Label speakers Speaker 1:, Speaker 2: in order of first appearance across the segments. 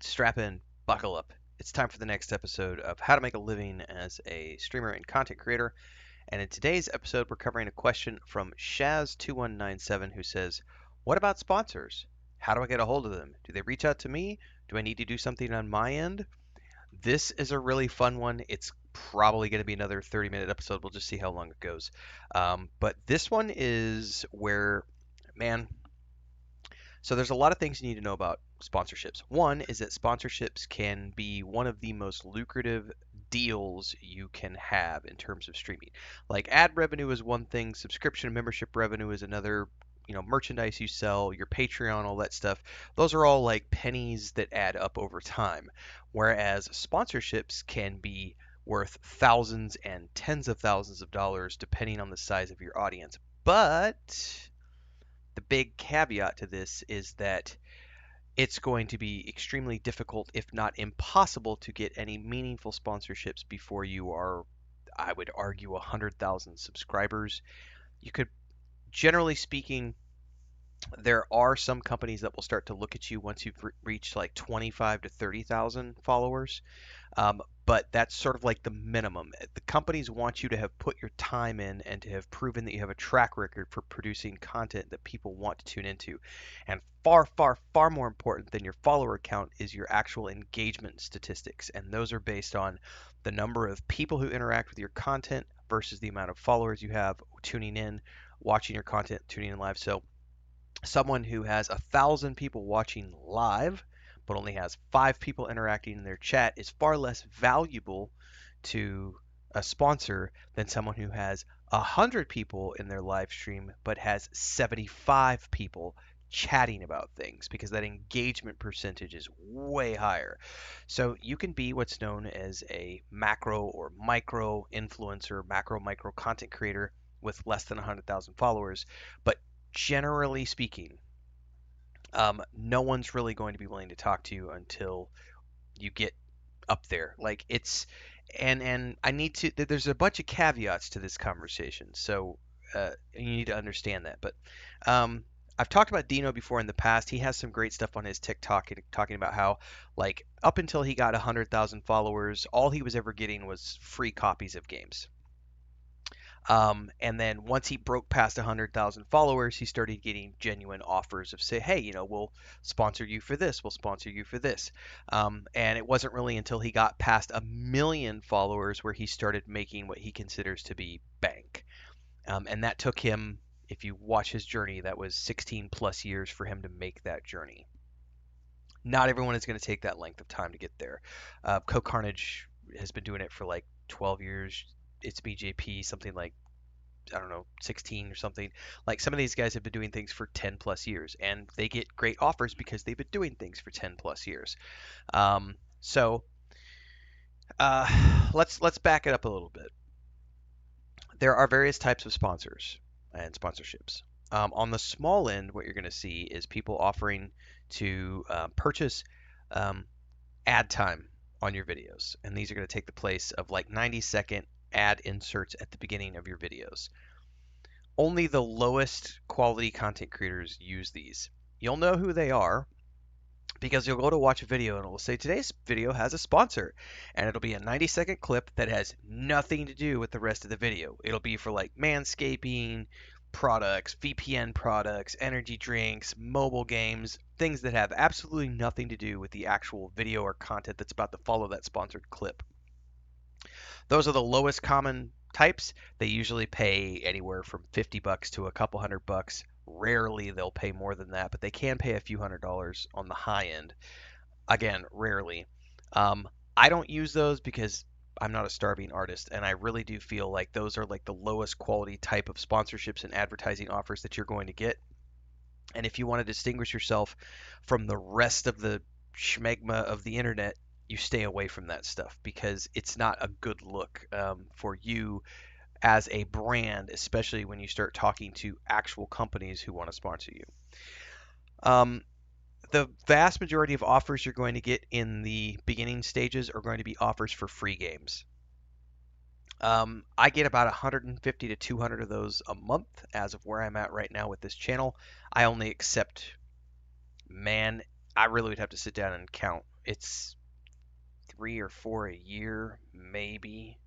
Speaker 1: strap in, buckle up. It's time for the next episode of How to Make a Living as a Streamer and Content Creator. And in today's episode, we're covering a question from Shaz2197 who says, "What about sponsors? How do I get a hold of them? Do they reach out to me? Do I need to do something on my end?" This is a really fun one. It's probably going to be another 30-minute episode. We'll just see how long it goes. But this one is where, man, so there's a lot of things you need to know about sponsorships. One is that sponsorships can be one of the most lucrative deals you can have in terms of streaming. Like ad revenue is one thing, subscription and membership revenue is another, merchandise you sell, your Patreon, all that stuff. Those are all like pennies that add up over time. Whereas sponsorships can be worth thousands and tens of thousands of dollars depending on the size of your audience. But the big caveat to this is that it's going to be extremely difficult, if not impossible, to get any meaningful sponsorships before you are, I would argue, 100,000 subscribers. You could, generally speaking, there are some companies that will start to look at you once you've reached like 25 to 30,000 followers. But that's sort of like the minimum. The companies want you to have put your time in and to have proven that you have a track record for producing content that people want to tune into. And far, far, far more important than your follower count is your actual engagement statistics. And those are based on the number of people who interact with your content versus the amount of followers you have tuning in, watching your content, tuning in live. So someone who has 1,000 people watching live but only has 5 people interacting in their chat is far less valuable to a sponsor than someone who has 100 people in their live stream but has 75 people chatting about things, because that engagement percentage is way higher. So you can be what's known as a macro or micro influencer, macro micro content creator with less than 100,000 followers, but generally speaking, no one's really going to be willing to talk to you until you get up there. Like it's, and I need to. There's a bunch of caveats to this conversation, so you need to understand that. But um, I've talked about Dino before in the past. He has some great stuff on his TikTok talking about how, like, up until he got 100,000 followers, all he was ever getting was free copies of games. And then once he broke past 100,000 followers, he started getting genuine offers of, say, hey, we'll sponsor you for this, we'll sponsor you for this. And it wasn't really until he got past 1 million followers where he started making what he considers to be bank. And that took him, if you watch his journey, that was 16 plus years for him to make that journey. Not everyone is going to take that length of time to get there. Carnage has been doing it for like 12 years. It's BJP, something like, I don't know, 16 or something. Like, some of these guys have been doing things for 10 plus years, and they get great offers because they've been doing things for 10 plus years. So let's back it up a little bit. There are various types of sponsors and sponsorships. On the small end, what you're going to see is people offering to purchase um, ad time on your videos, and these are going to take the place of like 90-second ad inserts at the beginning of your videos. Only the lowest quality content creators use these. You'll know who they are because you'll go to watch a video and it will say today's video has a sponsor, and it'll be a 90-second clip that has nothing to do with the rest of the video. It'll be for like manscaping products, VPN products, energy drinks, mobile games, things that have absolutely nothing to do with the actual video or content that's about to follow that sponsored clip. Those are the lowest common types. They usually pay anywhere from $50 to a couple $100. Rarely they'll pay more than that, but they can pay a few $100s on the high end. Again, rarely. I don't use those because I'm not a starving artist, and I really do feel like those are like the lowest quality type of sponsorships and advertising offers that you're going to get. And if you want to distinguish yourself from the rest of the schmegma of the internet, you stay away from that stuff because it's not a good look for you as a brand, especially when you start talking to actual companies who want to sponsor you. The vast majority of offers you're going to get in the beginning stages are going to be offers for free games. I get about 150 to 200 of those a month as of where I'm at right now with this channel. I only accept, man, I really would have to sit down and count It's 3 or 4 a year, maybe.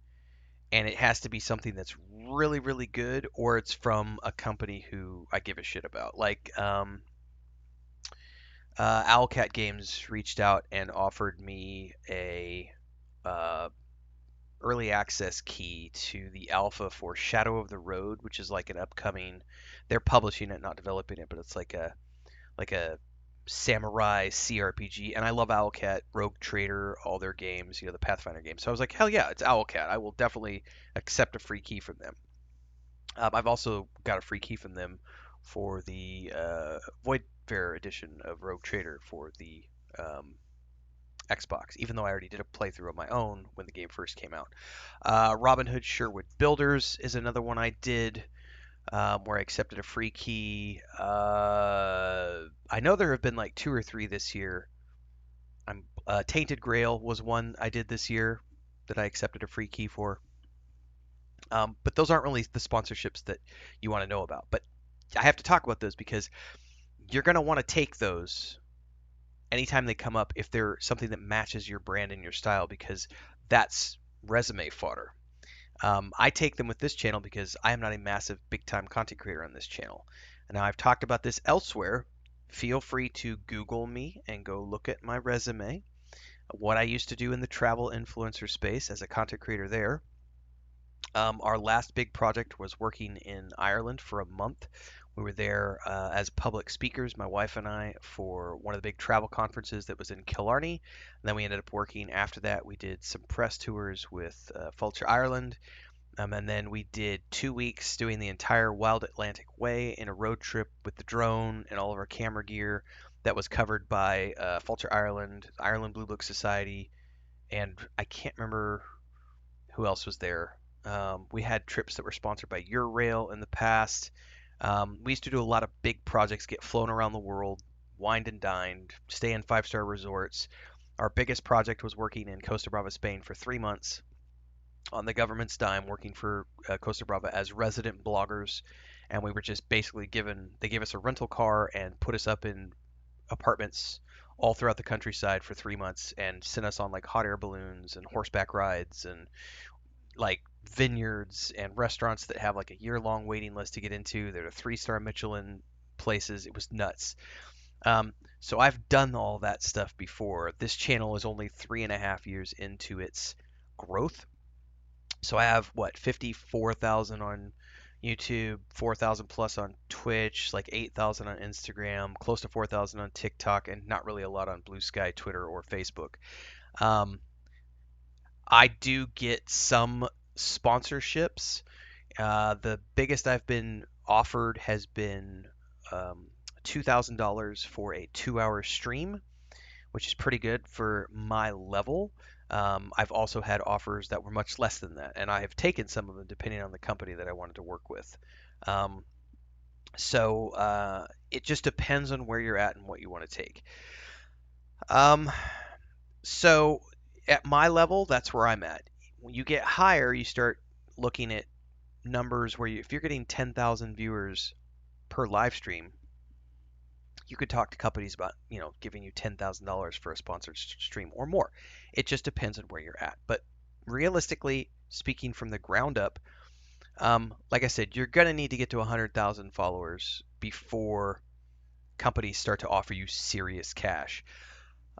Speaker 1: And it has to be something that's really, really good, or it's from a company who I give a shit about. Like, Owlcat Games reached out and offered me a uh, early access key to the alpha for Shadow of the Road, which is like an upcoming. They're publishing it, not developing it, but it's like a samurai CRPG. And I love Owlcat, Rogue Trader, all their games, the Pathfinder games. So I was like, hell yeah, it's Owlcat. I will definitely accept a free key from them. I've also got a free key from them for the Void Fair edition of Rogue Trader for the um, Xbox, even though I already did a playthrough of my own when the game first came out. Robin Hood Sherwood Builders is another one I did where I accepted a free key. I know there have been like two or three this year. Tainted Grail was one I did this year that I accepted a free key for. But those aren't really the sponsorships that you want to know about. But I have to talk about those because you're going to want to take those anytime they come up if they're something that matches your brand and your style because that's resume fodder. I take them with this channel because I am not a massive big time content creator on this channel. And now I've talked about this elsewhere. Feel free to Google me and go look at my resume, what I used to do in the travel influencer space as a content creator there. Our last big project was working in Ireland for a month. We were there as public speakers, my wife and I, for one of the big travel conferences that was in Killarney. And then we ended up working after that. We did some press tours with Fulcher Ireland. And then we did 2 weeks doing the entire Wild Atlantic Way in a road trip with the drone and all of our camera gear that was covered by Fulcher Ireland, Ireland Blue Book Society, and I can't remember who else was there. We had trips that were sponsored by Eurail in the past. We used to do a lot of big projects, get flown around the world, wined and dined, stay in five-star resorts. Our biggest project was working in Costa Brava, Spain for 3 months on the government's dime, working for Costa Brava as resident bloggers. And we were just basically they gave us a rental car and put us up in apartments all throughout the countryside for 3 months and sent us on like hot air balloons and horseback rides and like vineyards and restaurants that have like a year-long waiting list to get into. They're 3-star Michelin places. It was nuts. So I've done all that stuff before. This channel is only 3.5 years into its growth. So I have what 54,000 on YouTube, 4,000 plus on Twitch, like 8,000 on Instagram, close to 4,000 on TikTok, and not really a lot on Blue Sky, Twitter, or Facebook. Um, I do get some sponsorships. The biggest I've been offered has been $2,000 for a 2-hour stream, which is pretty good for my level. I've also had offers that were much less than that, and I have taken some of them depending on the company that I wanted to work with. Um, so it just depends on where you're at and what you want to take. Um, so at my level, that's where I'm at. When you get higher, you start looking at numbers where if you're getting 10,000 viewers per live stream, you could talk to companies about, giving you $10,000 for a sponsored stream or more. It just depends on where you're at. But realistically speaking, from the ground up, like I said, you're gonna need to get to 100,000 followers before companies start to offer you serious cash.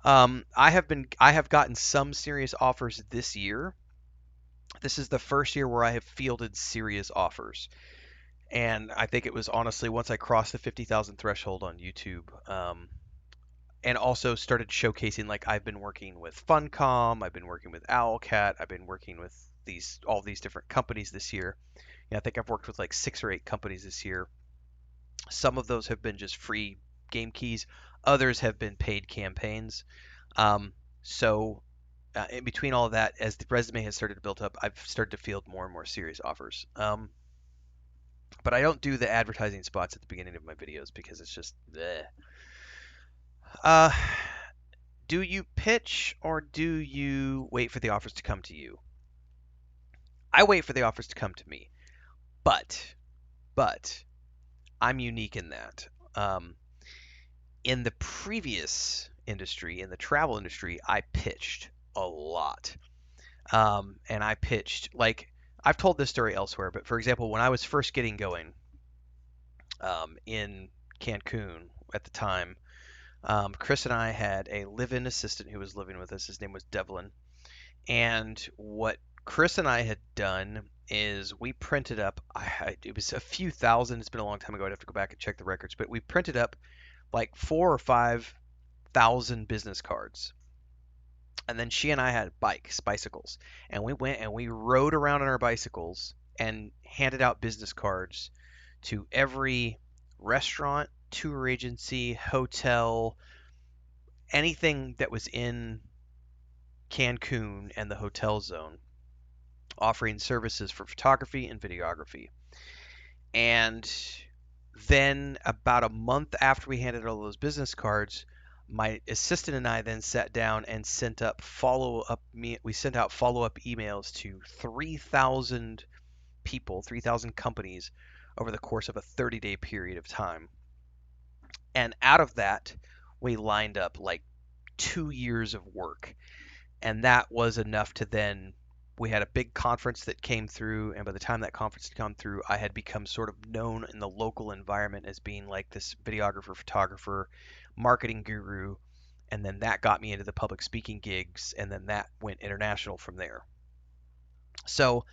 Speaker 1: I have gotten some serious offers this year. This is the first year where I have fielded serious offers. And I think it was honestly once I crossed the 50,000 threshold on YouTube, and also started showcasing, like, I've been working with Funcom, I've been working with Owlcat, I've been working with all these different companies this year. I think I've worked with like 6 or 8 companies this year. Some of those have been just free game keys, others have been paid campaigns. So in between all of that, as the resume has started to build up, I've started to field more and more serious offers. But I don't do the advertising spots at the beginning of my videos because it's just bleh. Uh, do you pitch or do you wait for the offers to come to you? I wait for the offers to come to me, but I'm unique in that. Um, in the previous industry, in the travel industry, I pitched a lot. And I pitched, like, I've told this story elsewhere, but for example, when I was first getting going in Cancun at the time, Chris and I had a live-in assistant who was living with us. His name was Devlin. And what Chris and I had done is we printed up, it was a few thousand, it's been a long time ago, I'd have to go back and check the records, but we printed up like 4 or 5 thousand business cards. And then she and I had bicycles, and we went and we rode around on our bicycles and handed out business cards to every restaurant, tour agency, hotel, anything that was in Cancun and the hotel zone, offering services for photography and videography. And then about a month after we handed all those business cards, my assistant and I then sat down and sent up follow up we sent out follow up emails to 3,000 people, 3,000 companies over the course of a 30-day period of time. And out of that, we lined up like 2 years of work. And that was enough to then we had a big conference that came through, and by the time that conference had come through, I had become sort of known in the local environment as being like this videographer, photographer, marketing guru, and then that got me into the public speaking gigs, and then that went international from there. So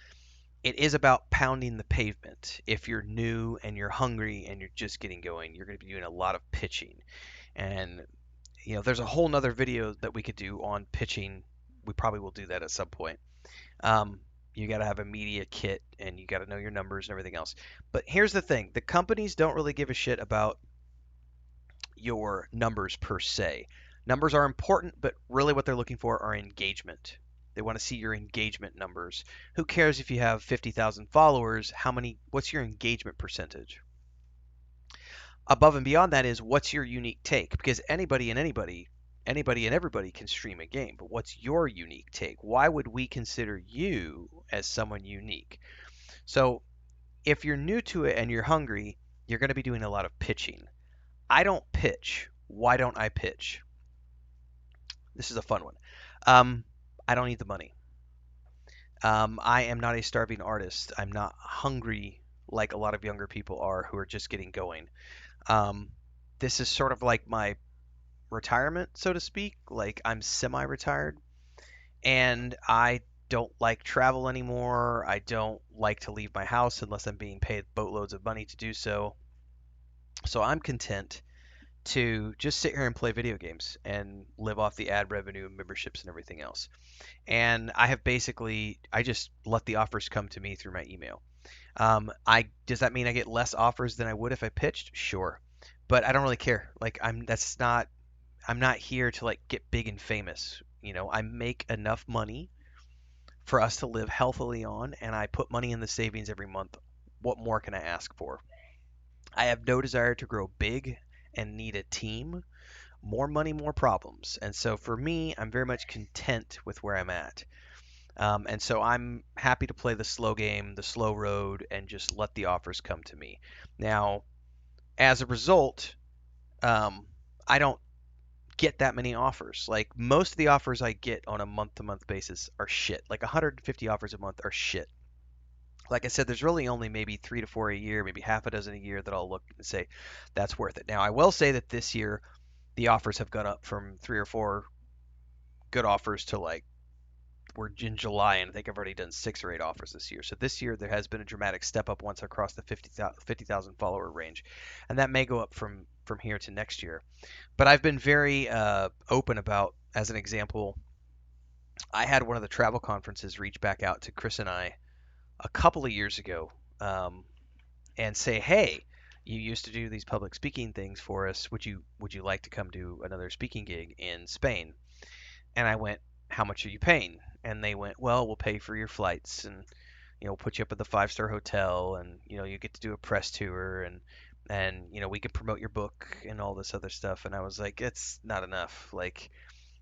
Speaker 1: it is about pounding the pavement. If you're new and you're hungry and you're just getting going, you're going to be doing a lot of pitching. And there's a whole nother video that we could do on pitching. We probably will do that at some point. You got to have a media kit and you got to know your numbers and everything else. But here's the thing, the companies don't really give a shit about your numbers per se. Numbers are important, but really what they're looking for are engagement. They want to see your engagement numbers. Who cares if you have 50,000 followers? What's your engagement percentage? Above and beyond that is what's your unique take? Because anybody and everybody can stream a game, but what's your unique take? Why would we consider you as someone unique? So if you're new to it and you're hungry, you're going to be doing a lot of pitching. I don't pitch. Why don't I pitch? This is a fun one. I don't need the money. I am not a starving artist. I'm not hungry like a lot of younger people are who are just getting going. Um, this is sort of like my retirement, so to speak. Like I'm semi-retired, and I don't like travel anymore. I don't like to leave my house unless I'm being paid boatloads of money to do so. So I'm content to just sit here and play video games and live off the ad revenue, memberships, and everything else. And I just let the offers come to me through my email. I Does that mean I get less offers than I would if I pitched? Sure, but I don't really care. Like I'm not here to like get big and famous. I make enough money for us to live healthily on, and I put money in the savings every month. What more can I ask for? I have no desire to grow big and need a team. More money, more problems. And so for me, I'm very much content with where I'm at. And so I'm happy to play the slow game, the slow road, and just let the offers come to me. Now, as a result, I don't get that many offers. Like most of the offers I get on a month to month basis are shit. Like 150 offers a month are shit. Like I said, there's really only maybe 3 to 4 a year, maybe half a dozen a year that I'll look and say that's worth it. Now, I will say that this year the offers have gone up from 3 or 4 good offers to like we're in July, and I think I've already done 6 or 8 offers this year. So this year there has been a dramatic step up once across the 50,000 follower range, and that may go up from here to next year. But I've been very open about, as an example, I had one of the travel conferences reach back out to Chris and I a couple of years ago, and say, "Hey, you used to do these public speaking things for us. Would you like to come do another speaking gig in Spain?" And I went, "How much are you paying?" And they went, "Well, we'll pay for your flights, and put you up at the 5-star hotel, and you get to do a press tour, and we can promote your book and all this other stuff." And I was like, "It's not enough. Like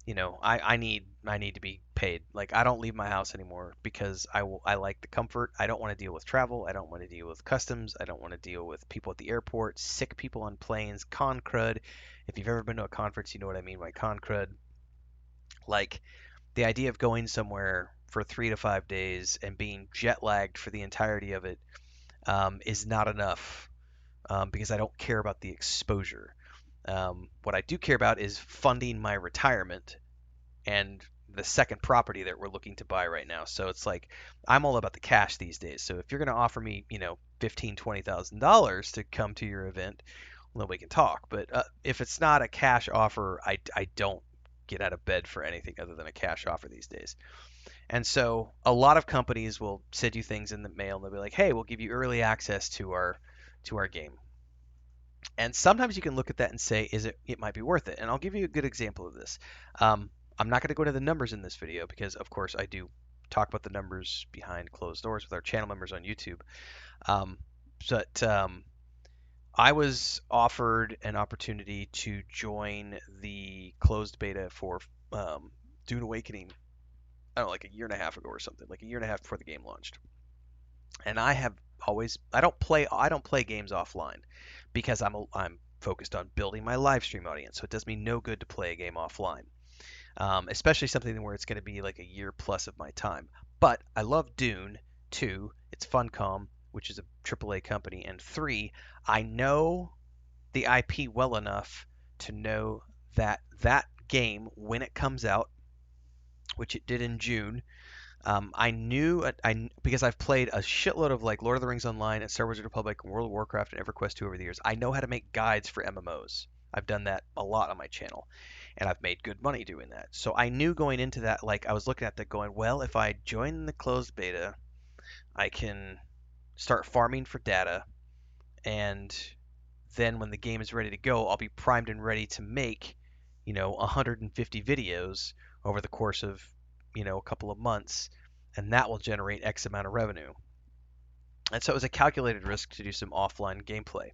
Speaker 1: I need to be paid. Like I don't leave my house anymore because I like the comfort. I don't want to deal with travel. I don't want to deal with customs. I don't want to deal with people at the airport, sick people on planes, con crud. If you've ever been to a conference, you know what I mean by con crud. Like the idea of going somewhere for 3 to 5 days and being jet lagged for the entirety of it is not enough because I don't care about the exposure. What I do care about is funding my retirement and the second property that we're looking to buy right now. So it's like I'm all about the cash these days. So if you're going to offer me, $15,000, $20,000 to come to your event, well, then we can talk. But if it's not a cash offer, I don't get out of bed for anything other than a cash offer these days. And so a lot of companies will send you things in the mail and they'll be like, "Hey, we'll give you early access to our game." And sometimes you can look at that and say, it might be worth it. And I'll give you a good example of this. I'm not going to go to the numbers in this video because, of course, I do talk about the numbers behind closed doors with our channel members on YouTube. Um, but I was offered an opportunity to join the closed beta for Dune Awakening. I don't know, like a year and a half ago or something, like a year and a half before the game launched. And I don't play games offline because I'm focused on building my live stream audience. So it does me no good to play a game offline, especially something where it's going to be like a year plus of my time. But I love Dune. Two, it's Funcom, which is a AAA company, and three, I know the IP well enough to know that that game, when it comes out, which it did in June, I knew because I've played a shitload of like Lord of the Rings Online and Star Wars: The Republic and World of Warcraft and EverQuest 2 over the years. I know how to make guides for MMOs. I've done that a lot on my channel, and I've made good money doing that. So I knew going into that, like I was looking at that going, well, if I join the closed beta, I can start farming for data, and then when the game is ready to go, I'll be primed and ready to make, 150 videos over the course of, a couple of months, and that will generate X amount of revenue. And so it was a calculated risk to do some offline gameplay,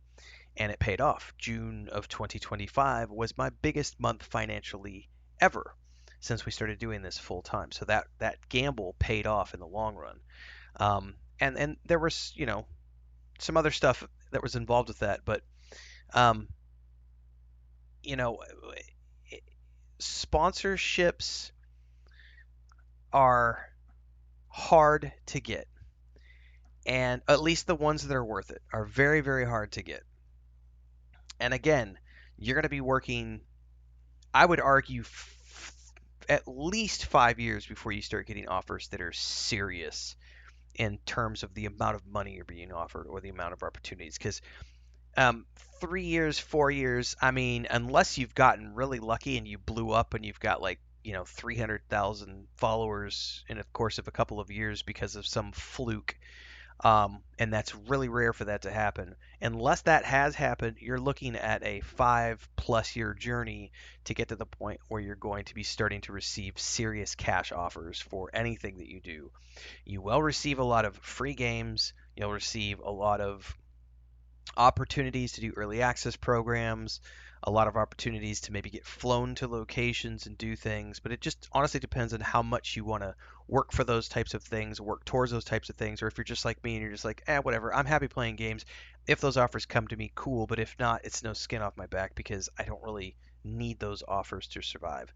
Speaker 1: and it paid off. June of 2025 was my biggest month financially ever since we started doing this full time. So that gamble paid off in the long run. And there was, some other stuff that was involved with that, but um, you know, sponsorships are hard to get, and at least the ones that are worth it are very, very hard to get. And again, you're going to be working, I would argue, at least 5 years before you start getting offers that are serious in terms of the amount of money you're being offered or the amount of opportunities. Because 3 years, 4 years, I mean, unless you've gotten really lucky and you blew up and you've got like, 300,000 followers in the course of a couple of years because of some fluke, and that's really rare for that to happen. Unless that has happened, you're looking at a 5+ year journey to get to the point where you're going to be starting to receive serious cash offers for anything that you do. You will receive a lot of free games, you'll receive a lot of opportunities to do early access programs, a lot of opportunities to maybe get flown to locations and do things, but it just honestly depends on how much you want to work for those types of things, work towards those types of things, or if you're just like me and you're just like, whatever, I'm happy playing games. If those offers come to me, cool, but if not, it's no skin off my back because I don't really need those offers to survive.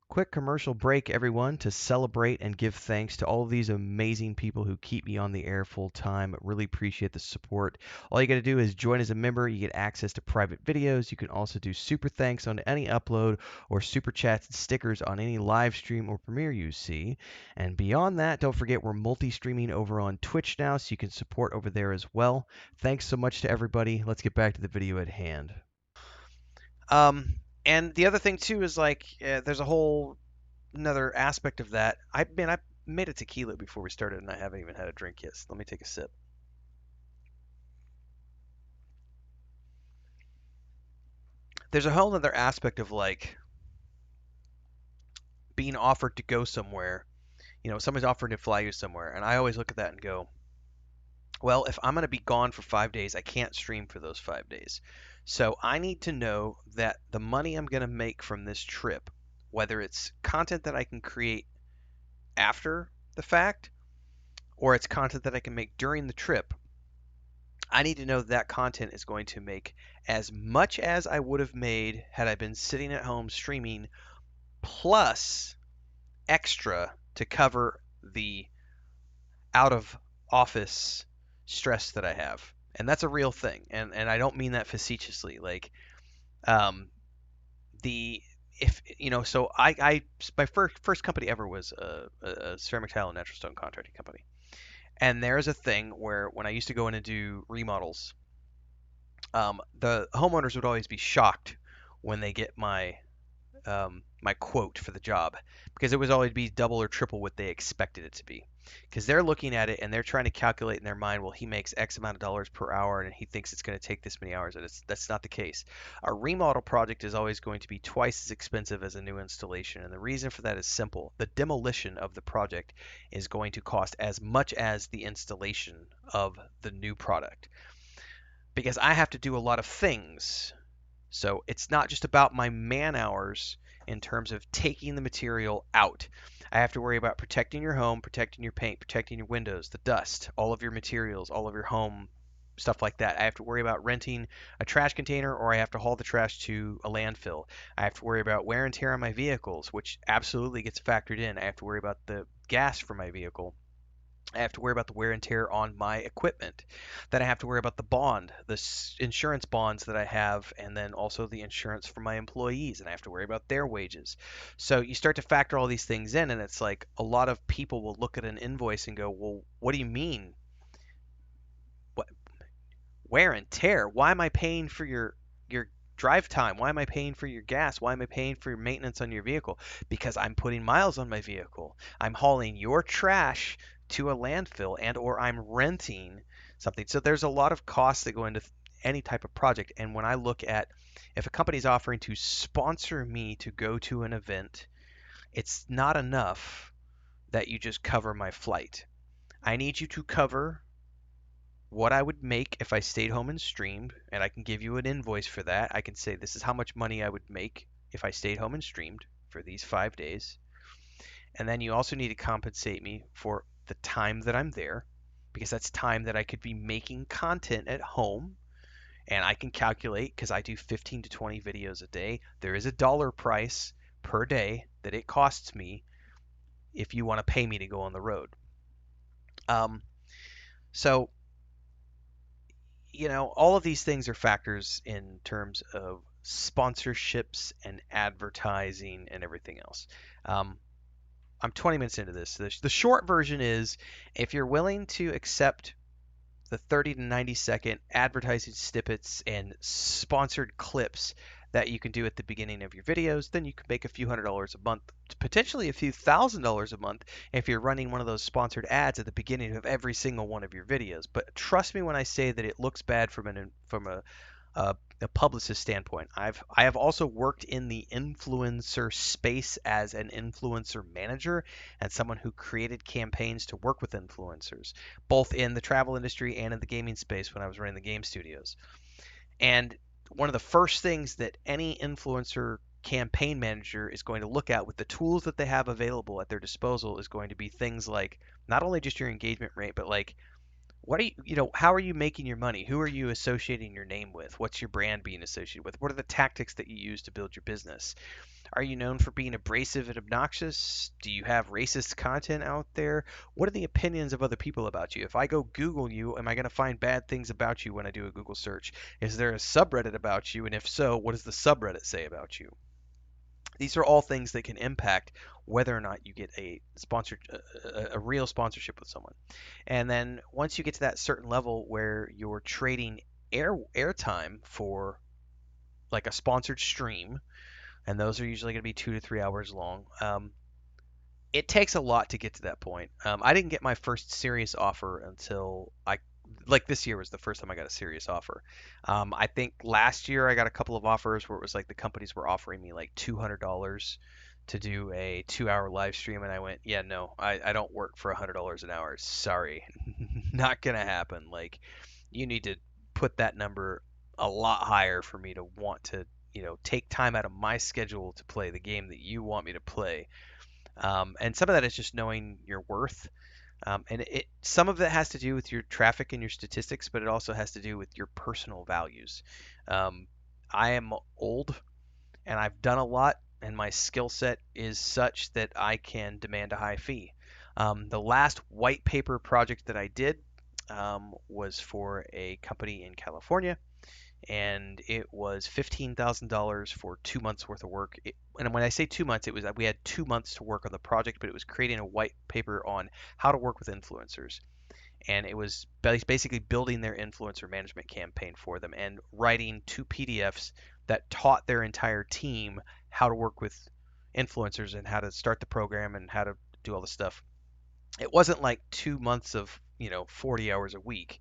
Speaker 1: Quick commercial break, everyone, to celebrate and give thanks to all of these amazing people who keep me on the air full time. Really appreciate the support. All you got to do is join as a member. You get access to private videos. You can also do super thanks on any upload or super chats and stickers on any live stream or premiere you see. And beyond that, don't forget we're multi-streaming over on Twitch now, so you can support over there as well. Thanks so much to everybody. Let's get back to the video at hand. And the other thing too is like there's a whole another aspect of that. I made a tequila before we started, and I haven't even had a drink yet. So let me take a sip. There's a whole other aspect of like being offered to go somewhere. Somebody's offering to fly you somewhere, and I always look at that and go, well, if I'm going to be gone for 5 days, I can't stream for those 5 days. So I need to know that the money I'm going to make from this trip whether it's content that I can create after the fact or it's content that I can make during the trip, I need to know that content is going to make as much as I would have made had I been sitting at home streaming, plus extra to cover the out of office stress that I have. And that's a real thing. And I don't mean that facetiously. Like, um, the if so I my first company ever was a ceramic tile and natural stone contracting company. And there's a thing where when I used to go in and do remodels, the homeowners would always be shocked when they get my quote for the job, because it would always be double or triple what they expected it to be, because they're looking at it and they're trying to calculate in their mind, well, he makes X amount of dollars per hour and he thinks it's going to take this many hours, and that's not the case. A remodel project is always going to be twice as expensive as a new installation, and the reason for that is simple: the demolition of the project is going to cost as much as the installation of the new product, because I have to do a lot of things. So it's not just about my man hours in terms of taking the material out. I have to worry about protecting your home, protecting your paint, protecting your windows, the dust, all of your materials, all of your home, stuff like that. I have to worry about renting a trash container, or I have to haul the trash to a landfill. I have to worry about wear and tear on my vehicles, which absolutely gets factored in. I have to worry about the gas for my vehicle. I have to worry about the wear and tear on my equipment. Then I have to worry about the bond, the insurance bonds that I have, and then also the insurance for my employees, and I have to worry about their wages. So you start to factor all these things in, and it's like a lot of people will look at an invoice and go, "Well, what do you mean? What wear and tear? Why am I paying for your drive time? Why am I paying for your gas? Why am I paying for your maintenance on your vehicle? Because I'm putting miles on my vehicle. I'm hauling your trash to a landfill, and or I'm renting something." So there's a lot of costs that go into any type of project. And when I look at, if a company's offering to sponsor me to go to an event, it's not enough that you just cover my flight. I need you to cover what I would make if I stayed home and streamed, and I can give you an invoice for that. I can say this is how much money I would make if I stayed home and streamed for these 5 days. And then you also need to compensate me for the time that I'm there, because that's time that I could be making content at home. And I can calculate, because I do 15 to 20 videos a day, there is a dollar price per day that it costs me if you want to pay me to go on the road. Um, so all of these things are factors in terms of sponsorships and advertising and everything else. Um, I'm 20 minutes into this. The short version is, if you're willing to accept the 30 to 90-second advertising snippets and sponsored clips that you can do at the beginning of your videos, then you can make a few $100s a month, potentially a few $1,000s a month if you're running one of those sponsored ads at the beginning of every single one of your videos. But trust me when I say that it looks bad from a publicist standpoint. I have also worked in the influencer space as an influencer manager and someone who created campaigns to work with influencers, both in the travel industry and in the gaming space when I was running the game studios. And one of the first things that any influencer campaign manager is going to look at with the tools that they have available at their disposal is going to be things like not only just your engagement rate, but like, what are how are you making your money? Who are you associating your name with? What's your brand being associated with? What are the tactics that you use to build your business? Are you known for being abrasive and obnoxious? Do you have racist content out there? What are the opinions of other people about you? If I go Google you, am I going to find bad things about you when I do a Google search? Is there a subreddit about you? And if so, what does the subreddit say about you? These are all things that can impact whether or not you get a real sponsorship with someone. And then once you get to that certain level where you're trading airtime for like a sponsored stream, and those are usually going to be 2 to 3 hours long. It takes a lot to get to that point. I didn't get my first serious offer until like this year was the first time I got a serious offer. I think last year I got a couple of offers where it was like the companies were offering me like $200 to do a 2 hour live stream, and I went, yeah, no, I don't work for $100 an hour. Sorry, not gonna happen. Like, you need to put that number a lot higher for me to want to take time out of my schedule to play the game that you want me to play. And some of that is just knowing your worth. And some of it has to do with your traffic and your statistics, but it also has to do with your personal values. Um, I am old and I've done a lot, and my skill set is such that I can demand a high fee. The last white paper project that I did was for a company in California, and it was $15,000 for 2 months worth of work. And when I say 2 months, it was we had 2 months to work on the project, but it was creating a white paper on how to work with influencers, and it was basically building their influencer management campaign for them and writing 2 PDFs that taught their entire team how to work with influencers and how to start the program and how to do all the stuff. It wasn't like 2 months of 40 hours a week,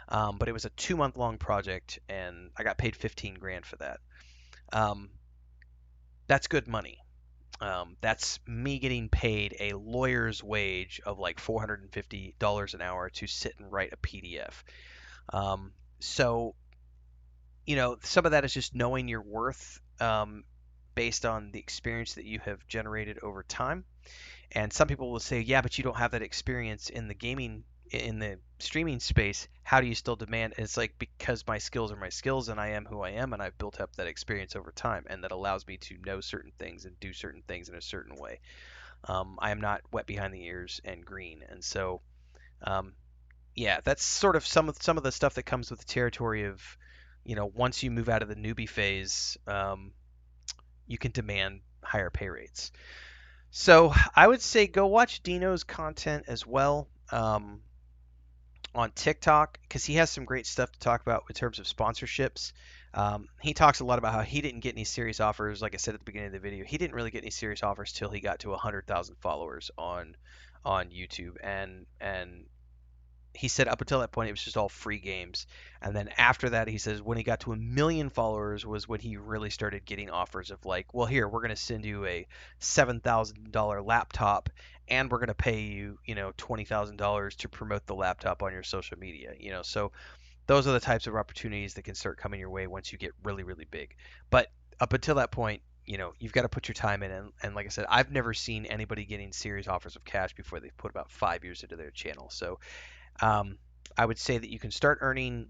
Speaker 1: but it was a 2 month long project, and I got paid 15 grand for that. Um, that's good money. That's me getting paid a lawyer's wage of like $450 an hour to sit and write a PDF. So, some of that is just knowing your worth based on the experience that you have generated over time. And some people will say, yeah, but you don't have that experience in the gaming, in the streaming space. How do you still demand? And it's like, because my skills are my skills and I am who I am, and I've built up that experience over time, and that allows me to know certain things and do certain things in a certain way. I am not wet behind the ears and green. And so, um, yeah, that's sort of some of the stuff that comes with the territory of, once you move out of the newbie phase, you can demand higher pay rates. So I would say go watch Dino's content as well on TikTok, because he has some great stuff to talk about in terms of sponsorships. He talks a lot about how he didn't get any serious offers. Like I said at the beginning of the video, he didn't really get any serious offers till he got to 100,000 followers on YouTube, and he said up until that point it was just all free games, and then after that he says when he got to 1 million followers was when he really started getting offers of like, well, here, we're going to send you a $7,000 laptop, and we're going to pay you, $20,000 to promote the laptop on your social media. So those are the types of opportunities that can start coming your way once you get really, really big. But up until that point, you've got to put your time in, and like I said, I've never seen anybody getting serious offers of cash before they've put about 5 years into their channel. So um, I would say that you can start earning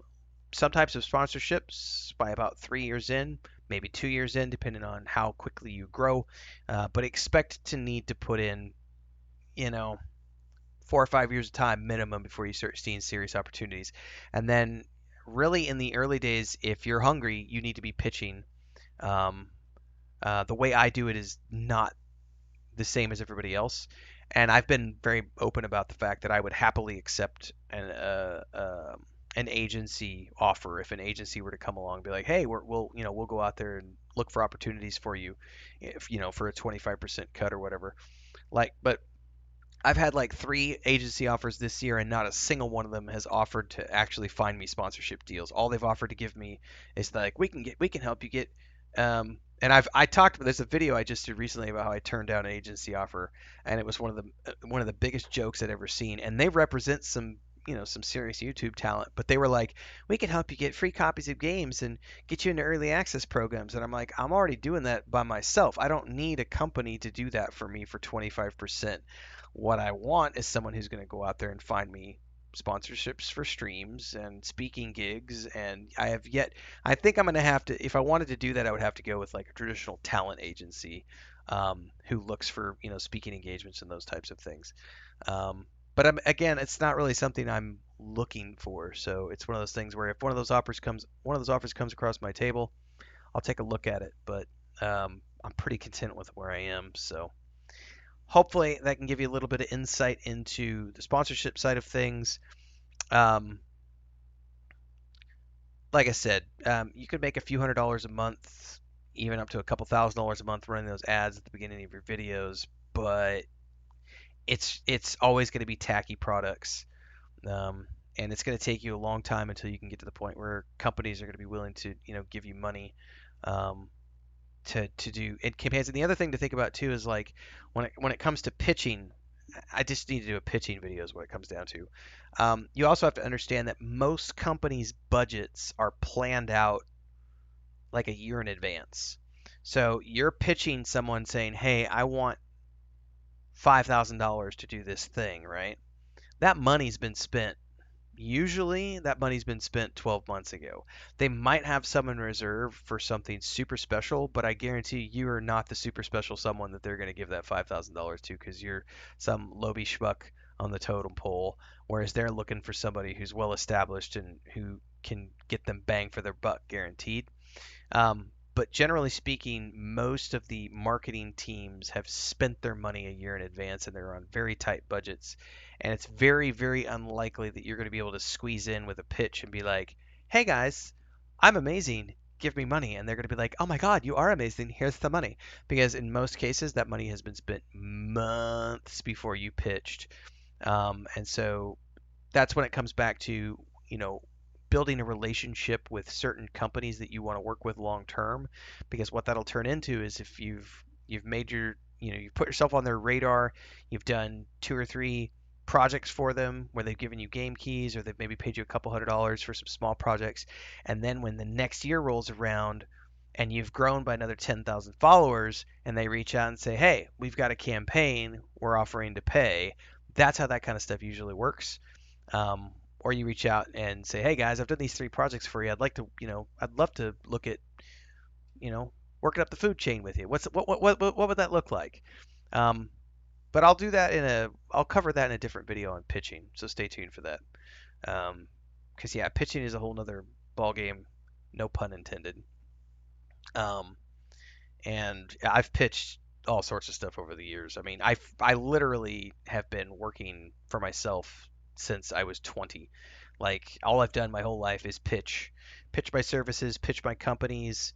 Speaker 1: some types of sponsorships by about 3 years in, maybe 2 years in, depending on how quickly you grow. But expect to need to put in, you know, 4 or 5 years of time minimum before you start seeing serious opportunities. And then, really, in the early days, if you're hungry, you need to be pitching. Um, the way I do it is not the same as everybody else. And I've been very open about the fact that I would happily accept an agency offer if an agency were to come along and be like, hey, we'll go out there and look for opportunities for you, if for a 25% cut or whatever. But I've had like 3 agency offers this year, and not a single one of them has offered to actually find me sponsorship deals. All they've offered to give me is like, we can help you get. I talked about, there's a video I just did recently about how I turned down an agency offer, and it was one of the biggest jokes I'd ever seen. And they represent some serious YouTube talent, but they were like, we can help you get free copies of games and get you into early access programs. And I'm like, I'm already doing that by myself. I don't need a company to do that for me for 25%. What I want is someone who's going to go out there and find me sponsorships for streams and speaking gigs. And I think I'm going to have to, if I wanted to do that, I would have to go with like a traditional talent agency, who looks for, speaking engagements and those types of things. But again, it's not really something I'm looking for. So it's one of those things where if one of those offers comes across my table, I'll take a look at it. But I'm pretty content with where I am. So hopefully that can give you a little bit of insight into the sponsorship side of things. Um, like I said, you could make a few $100s a month, even up to a couple $1,000s a month running those ads at the beginning of your videos, but it's always going to be tacky products. Um, and it's going to take you a long time until you can get to the point where companies are going to be willing to, give you money, um, to do in campaigns. And the other thing to think about too is like when it comes to pitching, I just need to do a pitching video is what it comes down to. You also have to understand that most companies' budgets are planned out like a year in advance. So you're pitching someone saying, "Hey, I want $5,000 to do this thing," right? That money's been spent. Usually, that money's been spent 12 months ago. They might have some in reserve for something super special, but I guarantee you are not the super special someone that they're going to give that $5,000 to because you're some lowby schmuck on the totem pole, whereas they're looking for somebody who's well established and who can get them bang for their buck guaranteed. But generally speaking, most of the marketing teams have spent their money a year in advance and they're on very tight budgets. And it's very, very unlikely that you're going to be able to squeeze in with a pitch and be like, hey guys, I'm amazing. Give me money. And they're going to be like, oh my God, you are amazing. Here's the money. Because in most cases, that money has been spent months before you pitched. And so that's when it comes back to, you know, building a relationship with certain companies that you want to work with long term, because what that'll turn into is if you've made your, you've put yourself on their radar, you've done two or three projects for them where they've given you game keys or they've maybe paid you a couple $100s for some small projects, and then when the next year rolls around and you've grown by another 10,000 followers and they reach out and say, hey, we've got a campaign we're offering to pay. That's how that kind of stuff usually works. Or you reach out and say, "Hey guys, I've done these three projects for you. I'd like to, I'd love to look at, you know, working up the food chain with you. What would that look like?" Um, but I'll cover that in a different video on pitching. So stay tuned for that. Because yeah, pitching is a whole nother ball game, no pun intended. Um, and I've pitched all sorts of stuff over the years. I mean, I literally have been working for myself since I was 20. Like all I've done my whole life is pitch my services, pitch my companies,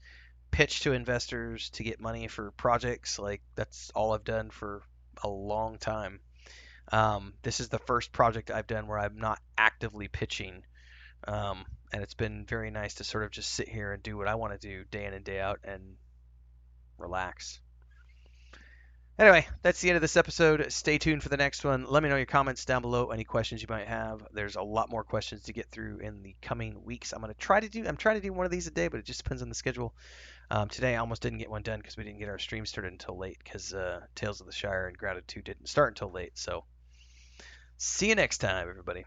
Speaker 1: pitch to investors to get money for projects. Like that's all I've done for a long time. This is the first project I've done where I'm not actively pitching. And it's been very nice to sort of just sit here and do what I want to do day in and day out and relax. Anyway, that's the end of this episode. Stay tuned for the next one. Let me know your comments down below, any questions you might have. There's a lot more questions to get through in the coming weeks. I'm trying to do one of these a day, but it just depends on the schedule. Today I almost didn't get one done because we didn't get our stream started until late because Tales of the Shire and Gratitude didn't start until late. So see you next time, everybody.